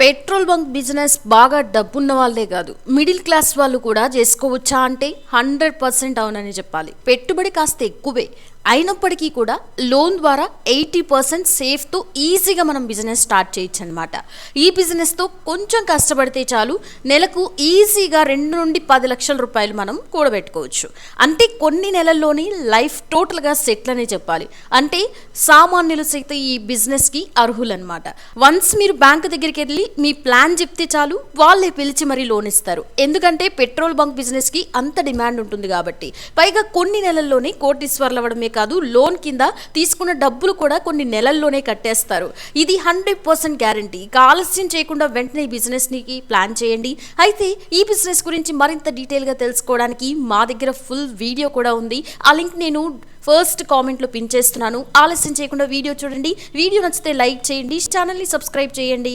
Petrol bunk business బాగా డబ్బున్న వాళ్ళే కాదు, మిడిల్ క్లాస్ వాళ్ళు కూడా చేసుకోవచ్చా అంటే 100% అవునని చెప్పాలి. పెట్టుబడి కాస్త ఎక్కువే అయినప్పటికీ కూడా లోన్ ద్వారా 80% సేఫ్తో ఈజీగా మనం బిజినెస్ స్టార్ట్ చేయొచ్చు అనమాట. ఈ బిజినెస్తో కొంచెం కష్టపడితే చాలు, నెలకు ఈజీగా 2 నుండి 10 లక్షల రూపాయలు మనం కూడబెట్టుకోవచ్చు. అంటే కొన్ని నెలల్లోనే లైఫ్ టోటల్గా సెటిల్ అనే చెప్పాలి. అంటే సామాన్యులు సైతం ఈ బిజినెస్కి అర్హులన్నమాట. వన్స్ మీరు బ్యాంక్ దగ్గరికి వెళ్ళి మీ ప్లాన్ చెప్తే చాలు, వాళ్ళే పిలిచి మరీ లోన్ ఇస్తారు. ఎందుకంటే పెట్రోల్ బంక్ బిజినెస్కి అంత డిమాండ్ ఉంటుంది కాబట్టి. పైగా కొన్ని నెలల్లోనే కోటీశ్వర్లు అవ్వడమే కాదు, లోన్ కింద తీసుకున్న డబ్బులు కూడా కొన్ని నెలల్లోనే కట్టేస్తారు. ఇది 100% గ్యారంటీ. ఇక ఆలస్యం చేయకుండా వెంటనే ఈ బిజినెస్ ని ప్లాన్ చేయండి. అయితే ఈ బిజినెస్ గురించి మరింత డీటెయిల్ గా తెలుసుకోవడానికి మా దగ్గర ఫుల్ వీడియో కూడా ఉంది. ఆ లింక్ నేను ఫస్ట్ కామెంట్ లో పిన్ చేస్తున్నాను. ఆలస్యం చేయకుండా వీడియో చూడండి. వీడియో నచ్చితే లైక్ చేయండి, ఛానల్ ని సబ్స్క్రైబ్ చేయండి.